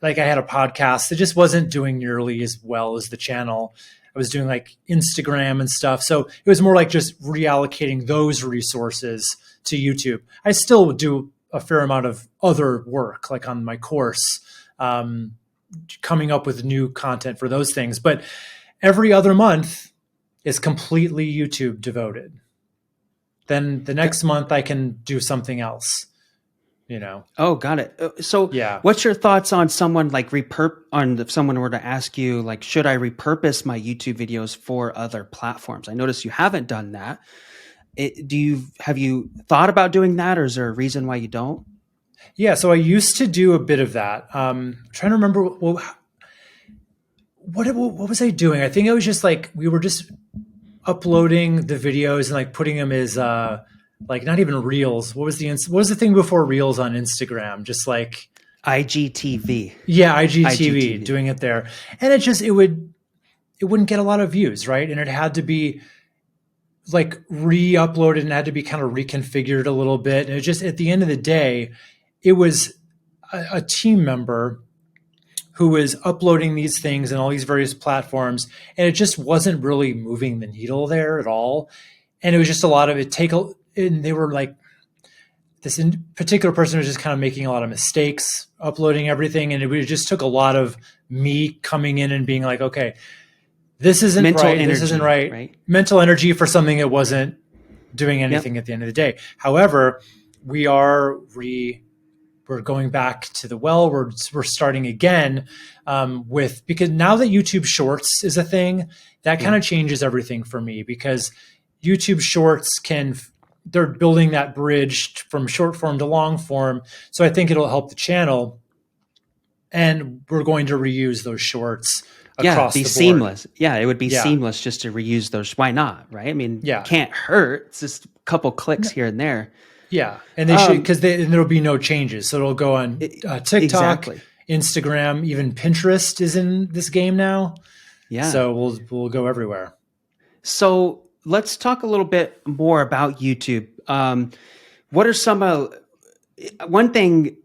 like I had a podcast that just wasn't doing nearly as well as the channel. I was doing like Instagram and stuff. So it was more like just reallocating those resources to YouTube. I still do a fair amount of other work, like on my course, coming up with new content for those things. But every other month is completely YouTube devoted. Then the next month I can do something else, Oh, got it. So what's your thoughts on someone like if someone were to ask you, like, should I repurpose my YouTube videos for other platforms? I notice you haven't done that. Have you thought about doing that, or is there a reason why you don't? Yeah, so I used to do a bit of that. I'm trying to remember what was I doing? I think it was just like we were just uploading the videos and like putting them as like not even Reels. What was the thing before Reels on Instagram? Just like IGTV. Yeah, IGTV, doing it there, and it wouldn't get a lot of views, right? And it had to be like re-uploaded and had to be kind of reconfigured a little bit. And it just, at the end of the day, it was a team member who was uploading these things and all these various platforms. And it just wasn't really moving the needle there at all. And it was just a lot of and they were like, this particular person was just kind of making a lot of mistakes uploading everything. And it just took a lot of me coming in and being like, okay, this isn't right. This isn't right. Mental energy for something that wasn't doing anything at the end of the day. However, we're going back to the well. We're starting again because now that YouTube Shorts is a thing, that kind of changes everything for me, because YouTube Shorts they're building that bridge from short form to long form. So I think it'll help the channel, and we're going to reuse those shorts. Across the board. Seamless. Yeah, it would be seamless just to reuse those. Why not? Right? I mean, it can't hurt. It's just a couple clicks here and there. Yeah, and they should, because there'll be no changes. So it'll go on TikTok, Instagram, even Pinterest is in this game now. Yeah. So we'll go everywhere. So let's talk a little bit more about YouTube. What are some one thing?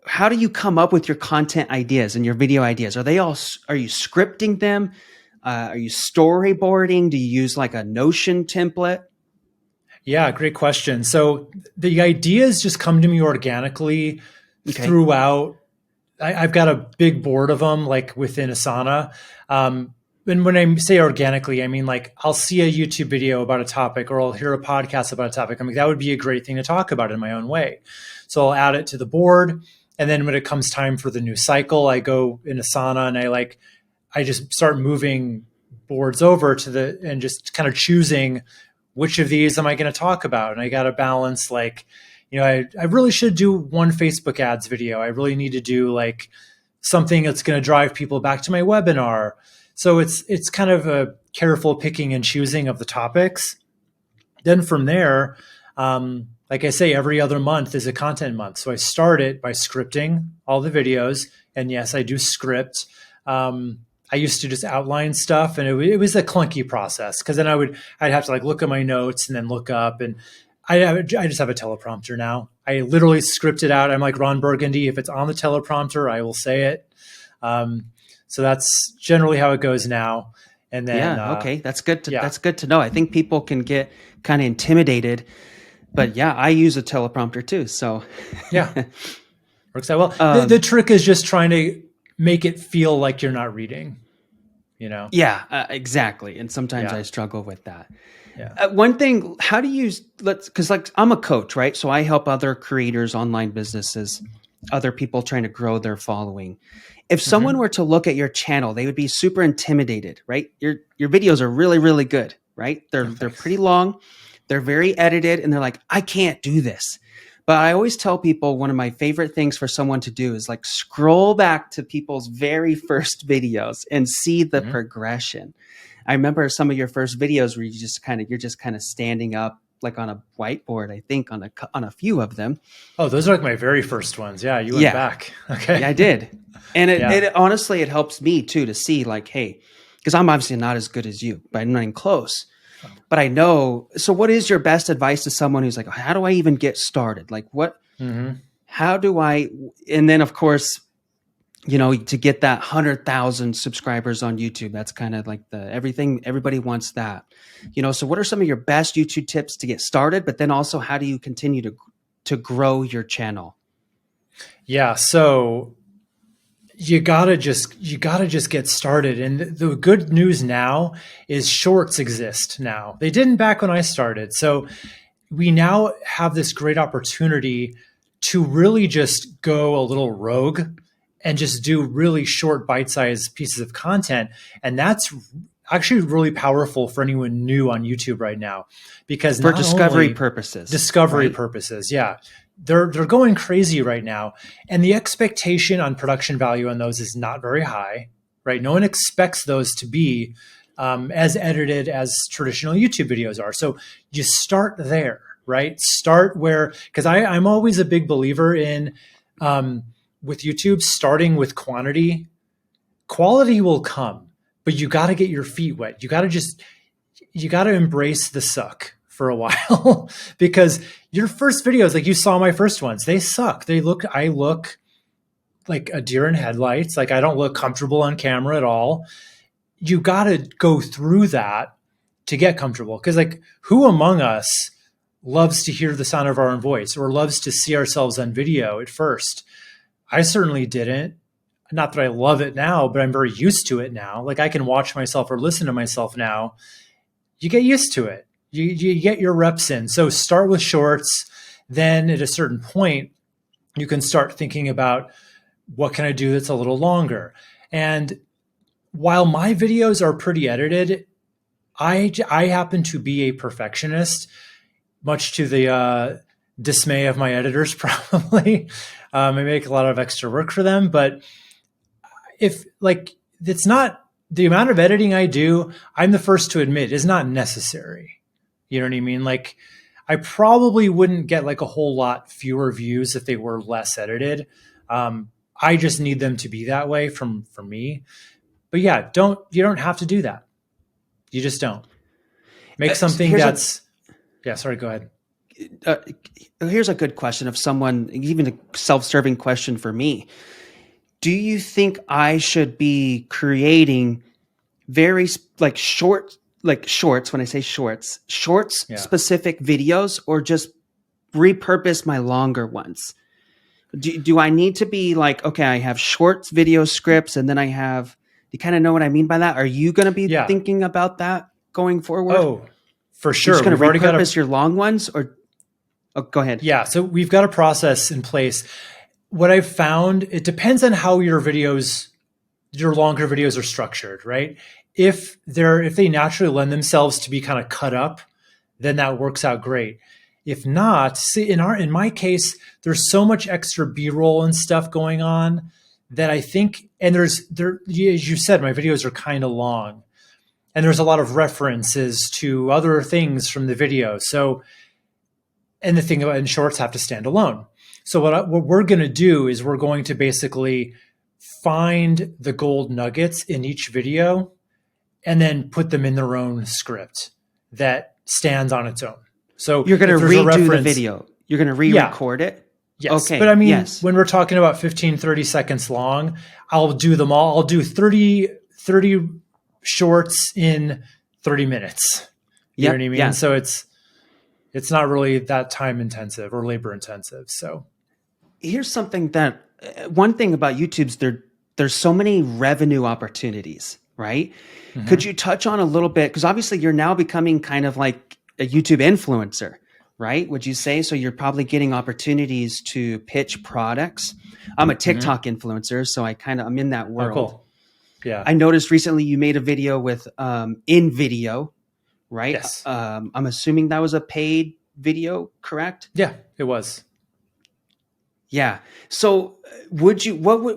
How do you come up with your content ideas and your video ideas? Are you scripting them? Are you storyboarding? Do you use like a Notion template? Yeah, great question. So the ideas just come to me organically throughout. I've got a big board of them, like within Asana. And when I say organically, I mean like I'll see a YouTube video about a topic, or I'll hear a podcast about a topic. I'm like, that would be a great thing to talk about in my own way. So I'll add it to the board. And then when it comes time for the new cycle, I go in Asana and I just start moving whiteboards over and just kind of choosing which of these am I going to talk about. And I got to balance like, I really should do one Facebook ads video. I really need to do like something that's going to drive people back to my webinar. So it's kind of a careful picking and choosing of the topics. Then from there, like I say, every other month is a content month. So I start it by scripting all the videos. And yes, I do script. I used to just outline stuff, and it was a clunky process because then I'd have to like look at my notes and then look up, and I just have a teleprompter now. I literally script it out. I'm like Ron Burgundy. If it's on the teleprompter, I will say it. So that's generally how it goes now. And then okay, that's good. That's good to know. I think people can get kind of intimidated, but yeah, I use a teleprompter too. So yeah, works out well. The trick is just trying to make it feel like you're not reading. Yeah, exactly. And sometimes I struggle with that. Yeah. One thing, how do you because like I'm a coach, right? So I help other creators, online businesses, other people trying to grow their following. If someone were to look at your channel, they would be super intimidated, right? Your videos are really, really good, right? They're pretty long, they're very edited, and they're like, I can't do this. But I always tell people one of my favorite things for someone to do is like scroll back to people's very first videos and see the progression. I remember some of your first videos where you're just kind of standing up like on a whiteboard, I think on a few of them. Oh, those are like my very first ones. Yeah. You went back. Okay. Yeah, I did. And it honestly, it helps me too, to see like, hey, because I'm obviously not as good as you, but I'm not even close. But I know, so what is your best advice to someone who's like, how do I even get started? Like how do I, and then of course, to get that 100,000 subscribers on YouTube, that's kind of like everybody wants that, so what are some of your best YouTube tips to get started, but then also how do you continue to grow your channel? Yeah. So you gotta just get started. And the good news now is shorts exist now. They didn't back when I started. So we now have this great opportunity to really just go a little rogue and just do really short bite-sized pieces of content. And that's actually really powerful for anyone new on YouTube right now, because for discovery purposes. Purposes. Yeah. They're going crazy right now. And the expectation on production value on those is not very high, right? No one expects those to be as edited as traditional YouTube videos are. So you start there, right? Start where, because I'm always a big believer in, with YouTube, starting with quantity. Quality will come, but you got to get your feet wet. You got to embrace the suck for a while because your first videos, like you saw my first ones, they suck. I look like a deer in headlights. Like I don't look comfortable on camera at all. You got to go through that to get comfortable. Cause like who among us loves to hear the sound of our own voice or loves to see ourselves on video at first? I certainly didn't. Not that I love it now, but I'm very used to it now. Like I can watch myself or listen to myself now. You get used to it. You get your reps in. So start with shorts. Then at a certain point, you can start thinking about what can I do that's a little longer. And while my videos are pretty edited, I happen to be a perfectionist, much to the dismay of my editors, probably. I make a lot of extra work for them, but if like it's not the amount of editing I do, I'm the first to admit is not necessary. You know what I mean? Like I probably wouldn't get like a whole lot fewer views if they were less edited. I just need them to be that way for me. But yeah, you don't have to do that. You just don't. Make something sorry, go ahead. Here's a good question of someone, even a self-serving question for me. Do you think I should be creating very like shorts, when I say shorts specific videos, or just repurpose my longer ones? Do I need to be like, okay, I have shorts video scripts and then I have, you kind of know what I mean by that? Are you going to be thinking about that going forward? Oh, for sure. You're just going to repurpose your long ones, or go ahead. Yeah. So we've got a process in place. What I've found, it depends on how your videos your longer videos are structured, right? If they naturally lend themselves to be kind of cut up, then that works out great. If not, see, in my case, there's so much extra B-roll and stuff going on that I think, and as you said, my videos are kind of long, and there's a lot of references to other things from the video. So, and the thing about, and shorts have to stand alone. So what we're going to do is we're going to basically find the gold nuggets in each video and then put them in their own script that stands on its own. So you're going to redo the video. You're going to re-record it. Yes. Okay. But I mean, yes. When we're talking about 15, 30 seconds long, I'll do them all. I'll do 30 shorts in 30 minutes. You know what I mean? Yeah. So it's not really that time intensive or labor intensive. So here's something that one thing about YouTube's there's so many revenue opportunities, right? Mm-hmm. Could you touch on a little bit? Because obviously you're now becoming kind of like a YouTube influencer, right? Would you say? So you're probably getting opportunities to pitch products. I'm a TikTok influencer, so I'm in that world. Oh, cool. Yeah. I noticed recently you made a video with InVideo, right? Yes. I'm assuming that was a paid video, correct? Yeah, it was. Yeah. So what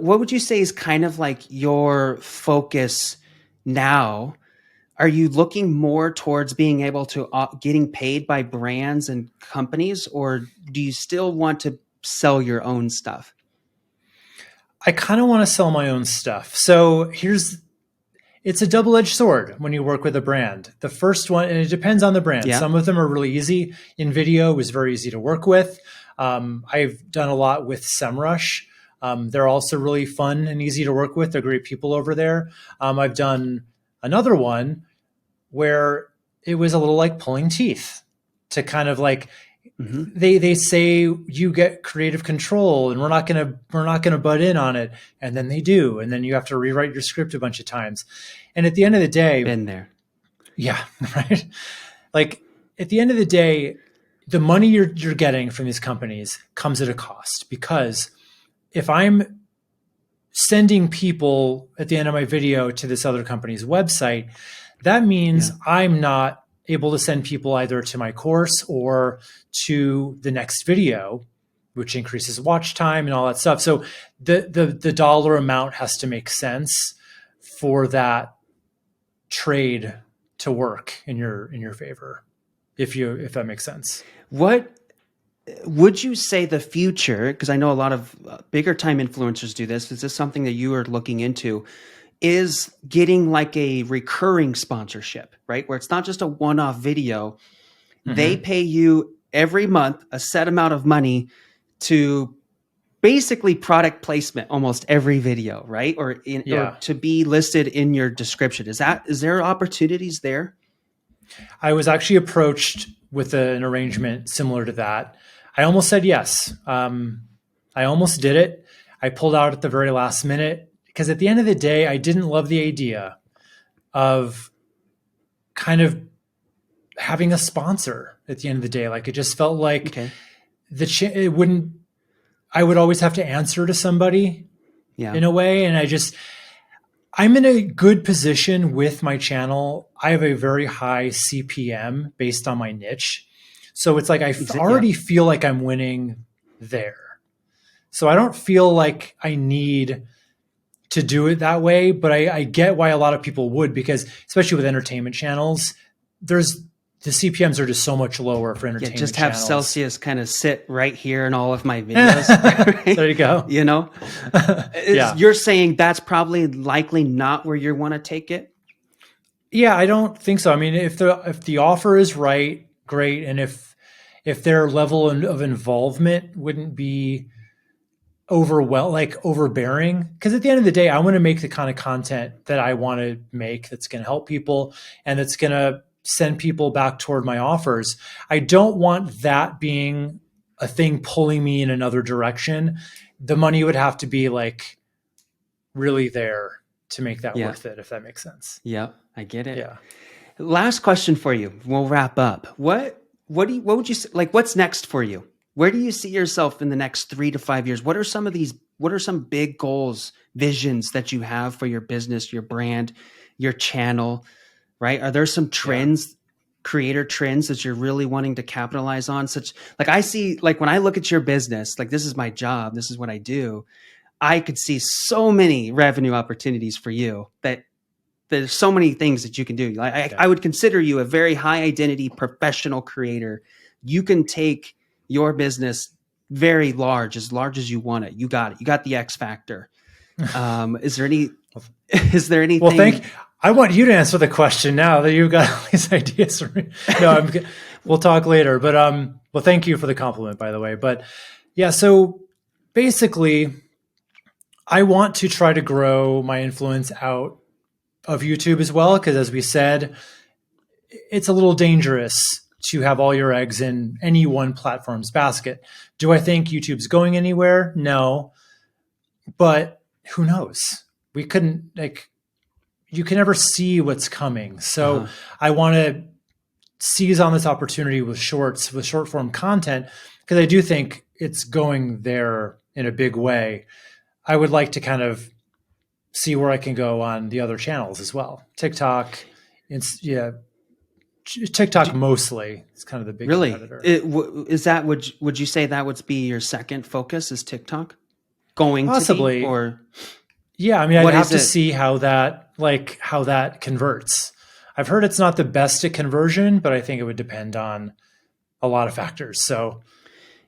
would you say is kind of like your focus now? Are you looking more towards being able to getting paid by brands and companies, or do you still want to sell your own stuff? I kind of want to sell my own stuff. So it's a double-edged sword when you work with a brand. The first one, and it depends on the brand. Yeah. Some of them are really easy. InVideo was very easy to work with. I've done a lot with SEMrush. They're also really fun and easy to work with. They're great people over there. I've done another one where it was a little like pulling teeth to kind of like, they say you get creative control and we're not gonna butt in on it, and then they do, and then you have to rewrite your script a bunch of times. And at the end of the day, been there. Yeah, right. Like at the end of the day, the money you're getting from these companies comes at a cost, because if I'm sending people at the end of my video to this other company's website, that means I'm not able to send people either to my course or to the next video, which increases watch time and all that stuff. So the dollar amount has to make sense for that trade to work in your favor, if that makes sense. What would you say the future, because I know a lot of bigger time influencers do this, is this something that you are looking into, is getting like a recurring sponsorship, right? Where it's not just a one-off video. They pay you every month a set amount of money to basically product placement almost every video, right? Or to be listed in your description. Is there opportunities there? I was actually approached with an arrangement similar to that. I almost said yes. I almost did it. I pulled out at the very last minute because at the end of the day, I didn't love the idea of kind of having a sponsor at the end of the day. Like it just felt like I would always have to answer to somebody in a way. And I'm in a good position with my channel. I have a very high CPM based on my niche. So it's like I already feel like I'm winning there. So I don't feel like I need to do it that way, but I get why a lot of people would, because especially with entertainment channels, the CPMs are just so much lower for entertainment just have channels. Celsius kind of sit right here in all of my videos. Right? There you go. You know, you're saying that's probably likely not where you want to take it. Yeah, I don't think so. I mean, if the offer is right, great. And if their level of involvement wouldn't be overbearing, because at the end of the day, I want to make the kind of content that I want to make that's going to help people and that's going to send people back toward my offers. I don't want that being a thing pulling me in another direction. The money would have to be like really there to make that worth it, if that makes sense. Yeah, I get it. Yeah. Last question for you. We'll wrap up. What would you say, like, what's next for you? Where do you see yourself in the next 3 to 5 years? What are some of these what are some big goals, visions that you have for your business, your brand, your channel, right? Are there some trends, creator trends that you're really wanting to capitalize on? Such like I see, like when I look at your business, like this is my job, this is what I do. I could see so many revenue opportunities for you that there's so many things that you can do. I would consider you a very high identity professional creator. You can take your business very large as you want it. You got it. You got the X factor. Is there anything? Well, I want you to answer the question now that you've got all these ideas. No, we'll talk later, but, well, thank you for the compliment, by the way. But yeah, so basically I want to try to grow my influence out of YouTube as well, because as we said, it's a little dangerous to have all your eggs in any one platform's basket. Do I think YouTube's going anywhere? No, but who knows? We couldn't, like, you can never see what's coming. So I want to seize on this opportunity with short form content, because I do think it's going there in a big way. I would like to kind of see where I can go on the other channels as well. TikTok, TikTok mostly. It's kind of the big competitor. Would you say that would be your second focus is TikTok? Possibly. Or yeah, I mean, I'd have to see how that converts. I've heard it's not the best at conversion, but I think it would depend on a lot of factors. So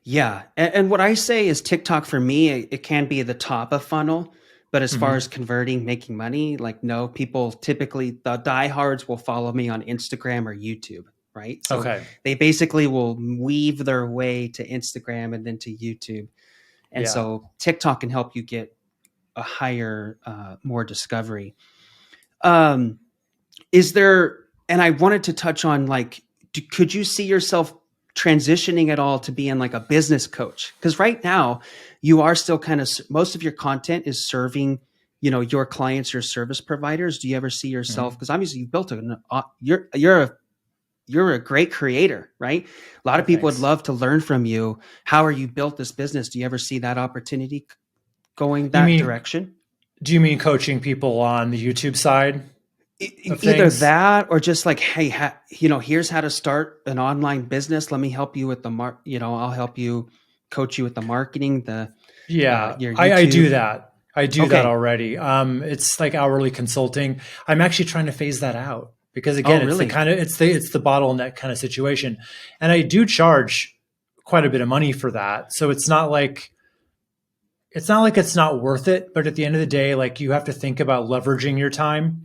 yeah. And what I say is TikTok for me, it can be the top of funnel. But as far as converting, making money, like no, people typically, the diehards will follow me on Instagram or YouTube, right? So they basically will weave their way to Instagram and then to YouTube. And so TikTok can help you get a higher, more discovery. Is there, and I wanted to touch on like, could you see yourself transitioning at all to being like a business coach? Because right now you are still kind of, most of your content is serving, your clients, your service providers. Do you ever see yourself? Because obviously you've built you're a great creator, right? A lot of people would love to learn from you. How are you built this business? Do you ever see that opportunity going that direction? Do you mean coaching people on the YouTube side? Either that or just like, hey, here's how to start an online business. Let me help you with I'll help you, coach you with the marketing, your YouTube. I do that. I do that already. It's like hourly consulting. I'm actually trying to phase that out because again, it's the bottleneck kind of situation. And I do charge quite a bit of money for that. So it's not like it's not worth it, but at the end of the day, like you have to think about leveraging your time.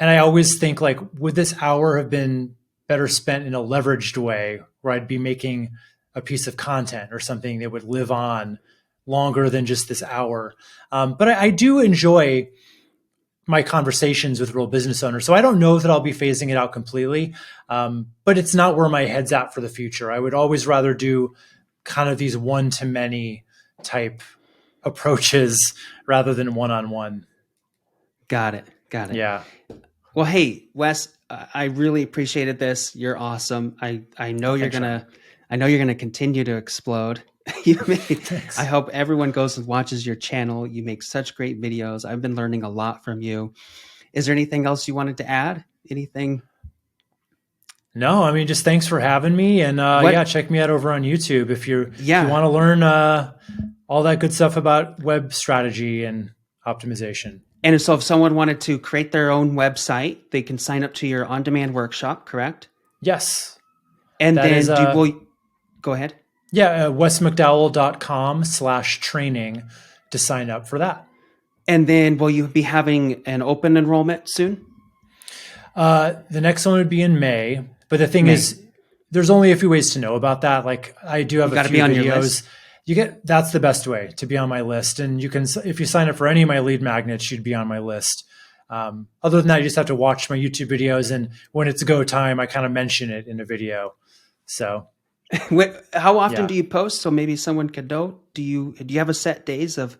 And I always think like, would this hour have been better spent in a leveraged way where I'd be making a piece of content or something that would live on longer than just this hour? But I do enjoy my conversations with real business owners. So I don't know that I'll be phasing it out completely, but it's not where my head's at for the future. I would always rather do kind of these one-to-many type approaches rather than one-on-one. Got it. Yeah. Well, hey, Wes, I really appreciated this. You're awesome. I know you're gonna continue to explode. I hope everyone goes and watches your channel. You make such great videos. I've been learning a lot from you. Is there anything else you wanted to add? Anything? No, I mean, just thanks for having me. And check me out over on YouTube if you want to learn all that good stuff about web strategy and optimization. And so if someone wanted to create their own website, they can sign up to your on-demand workshop, correct? Yes. And that go ahead. Yeah, wesmcdowell.com/training to sign up for that. And then will you be having an open enrollment soon? The next one would be in May. But the thing is, there's only a few ways to know about that. Like I do have a few videos. That's the best way to be on my list. And you can, if you sign up for any of my lead magnets, you'd be on my list. Other than that, you just have to watch my YouTube videos. And when it's go time, I kind of mention it in a video. So how often do you post? So maybe someone could know. Do you have a set days of?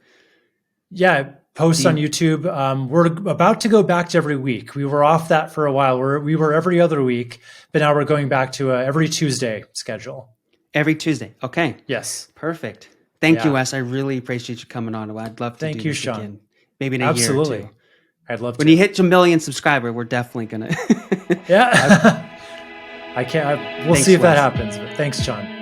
Yeah, posts on YouTube. We're about to go back to every week. We were off that for a while. We were every other week, but now we're going back to every Tuesday schedule. Every Tuesday. Okay. Yes. Perfect. Thank you, Wes. I really appreciate you coming on. I'd love to Thank do you, this Sean. again. Maybe in a Absolutely. year or two. I'd love When to. you hit a million subscriber, we're definitely gonna. Yeah. I can't. We'll Thanks, see if that Wes. happens. But thanks, John.